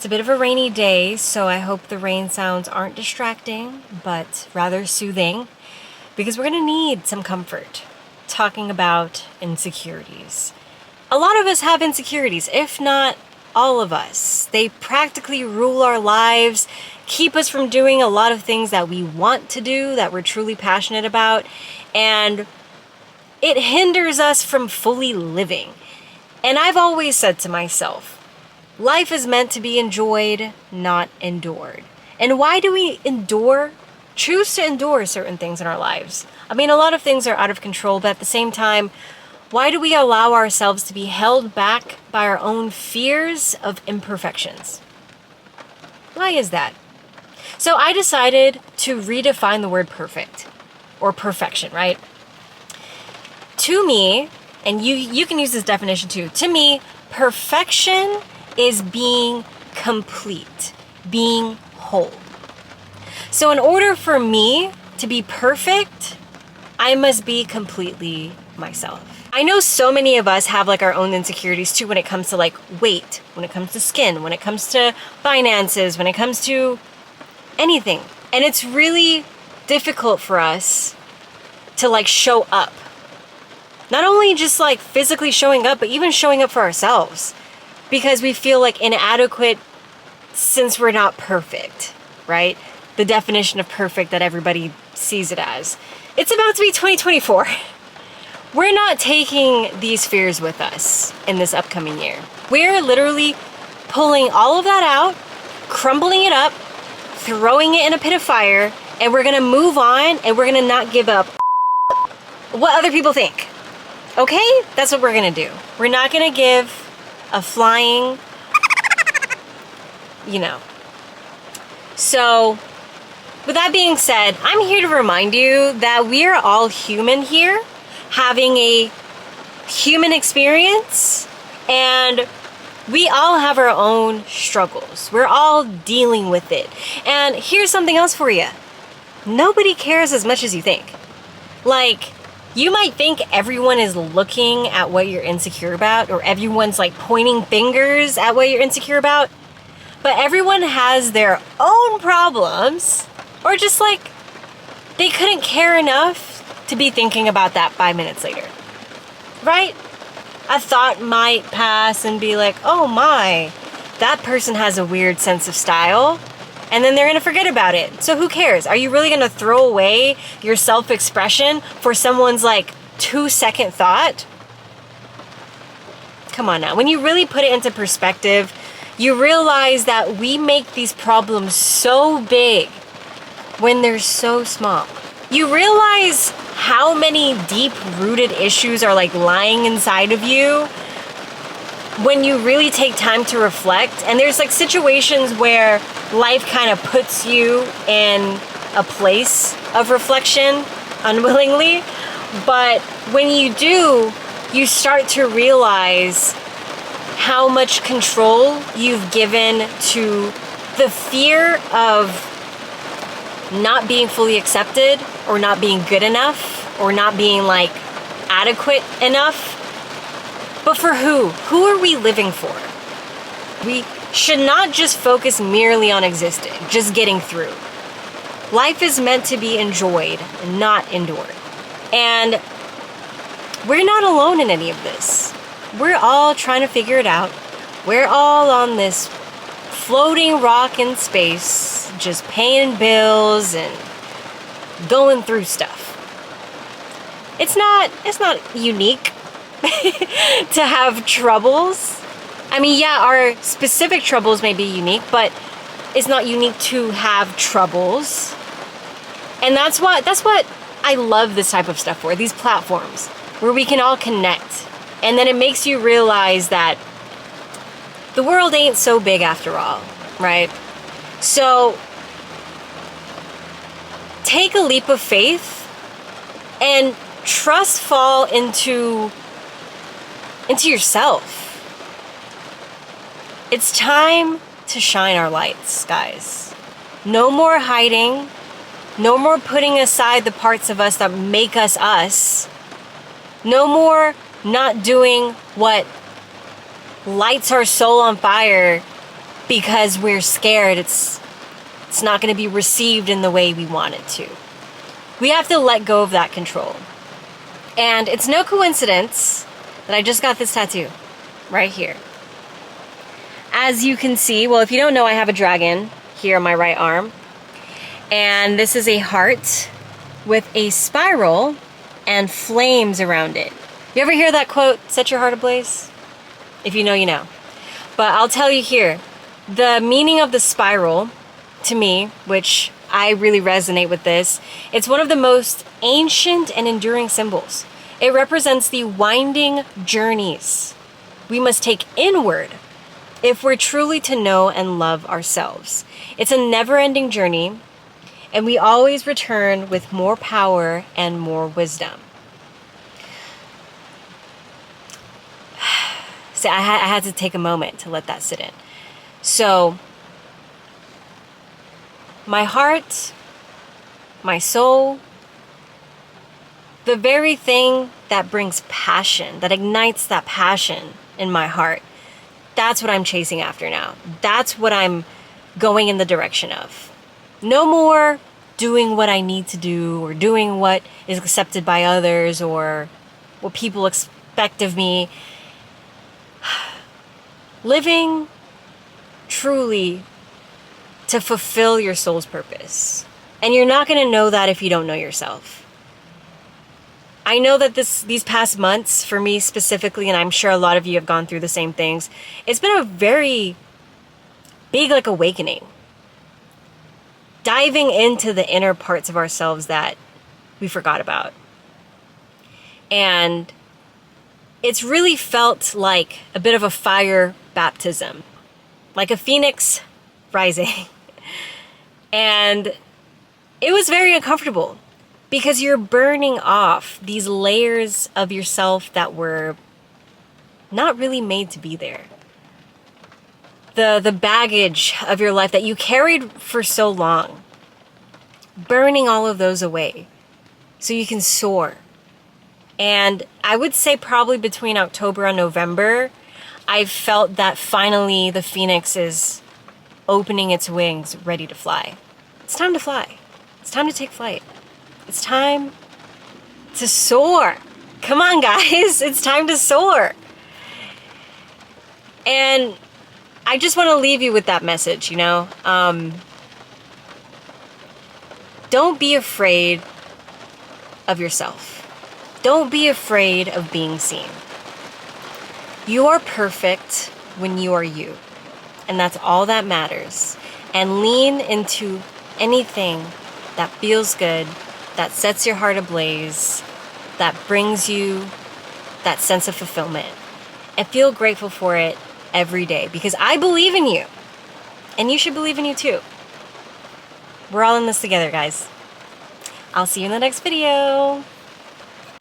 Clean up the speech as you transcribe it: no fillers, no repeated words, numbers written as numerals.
It's a bit of a rainy day, so I hope the rain sounds aren't distracting, but rather soothing, because we're gonna need some comfort talking about insecurities. A lot of us have insecurities, if not all of us. They practically rule our lives, keep us from doing a lot of things that we want to do, that we're truly passionate about, and it hinders us from fully living. And I've always said to myself, life is meant to be enjoyed, not endured. And why do we choose to endure certain things in our lives? I mean, a lot of things are out of control, but at the same time, why do we allow ourselves to be held back by our own fears of imperfections? Why is that? So I decided to redefine the word perfect, or perfection, right? To me, and you can use this definition too, to me, perfection is being complete, being whole. So in order for me to be perfect, I must be completely myself. I know so many of us have like our own insecurities too when it comes to like weight, when it comes to skin, when it comes to finances, when it comes to anything. And it's really difficult for us to like show up. Not only just like physically showing up, but even showing up for ourselves. Because we feel like inadequate since we're not perfect, right? The definition of perfect that everybody sees it as. It's about to be 2024. We're not taking these fears with us in this upcoming year. We're literally pulling all of that out, crumbling it up, throwing it in a pit of fire, and we're gonna move on and we're gonna not give up what other people think. Okay? That's what we're gonna do. We're not gonna give a flying, So, with that being said, I'm here to remind you that we are all human here, having a human experience, and we all have our own struggles. We're all dealing with it. And here's something else for you. Nobody cares as much as you think. Like, you might think everyone is looking at what you're insecure about, or everyone's like pointing fingers at what you're insecure about, but everyone has their own problems, or just like they couldn't care enough to be thinking about that 5 minutes later, right? A thought might pass and be like, oh my, that person has a weird sense of style. And then they're gonna forget about it. So who cares? Are you really gonna throw away your self-expression for someone's like 2-second thought? Come on now. When you really put it into perspective, you realize that we make these problems so big when they're so small. You realize how many deep-rooted issues are like lying inside of you when you really take time to reflect. And there's like situations where life kind of puts you in a place of reflection unwillingly. But when you do, you start to realize how much control you've given to the fear of not being fully accepted, or not being good enough, or not being like adequate enough. But for who? Who are we living for? We should not just focus merely on existing, just getting through. Life is meant to be enjoyed, not endured. And we're not alone in any of this. We're all trying to figure it out. We're all on this floating rock in space, just paying bills and going through stuff. It's not unique to have troubles. I mean, yeah, our specific troubles may be unique, but it's not unique to have troubles. And that's what I love this type of stuff for, these platforms where we can all connect. And then it makes you realize that the world ain't so big after all, right? So take a leap of faith and trust fall into yourself. It's time to shine our lights, guys. No more hiding. No more putting aside the parts of us that make us us. No more not doing what lights our soul on fire because we're scared it's not going to be received in the way we want it to. We have to let go of that control. And it's no coincidence that I just got this tattoo right here. As you can see, well, if you don't know, I have a dragon here on my right arm. And this is a heart with a spiral and flames around it. You ever hear that quote, set your heart ablaze? If you know, you know. But I'll tell you here, the meaning of the spiral, to me, which I really resonate with this, it's one of the most ancient and enduring symbols. It represents the winding journeys we must take inward if we're truly to know and love ourselves. It's a never-ending journey, and we always return with more power and more wisdom. So I had to take a moment to let that sit in. So, my heart, my soul, the very thing that brings passion, that ignites that passion in my heart, that's what I'm chasing after now. That's what I'm going in the direction of. No more doing what I need to do or doing what is accepted by others or what people expect of me. Living truly to fulfill your soul's purpose. And you're not going to know that if you don't know yourself. I know that these past months, for me specifically, and I'm sure a lot of you have gone through the same things, it's been a very big awakening. Diving into the inner parts of ourselves that we forgot about. And it's really felt like a bit of a fire baptism. Like a phoenix rising. And it was very uncomfortable because you're burning off these layers of yourself that were not really made to be there. The baggage of your life that you carried for so long. Burning all of those away so you can soar. And I would say probably between October and November, I felt that finally the phoenix is opening its wings, ready to fly. It's time to fly. It's time to take flight. It's time to soar. Come on, guys. It's time to soar. And I just want to leave you with that message, you know? Don't be afraid of yourself. Don't be afraid of being seen. You are perfect when you are you. And that's all that matters. And lean into anything that feels good, that sets your heart ablaze, that brings you that sense of fulfillment. And feel grateful for it every day. Because I believe in you. And you should believe in you too. We're all in this together, guys. I'll see you in the next video.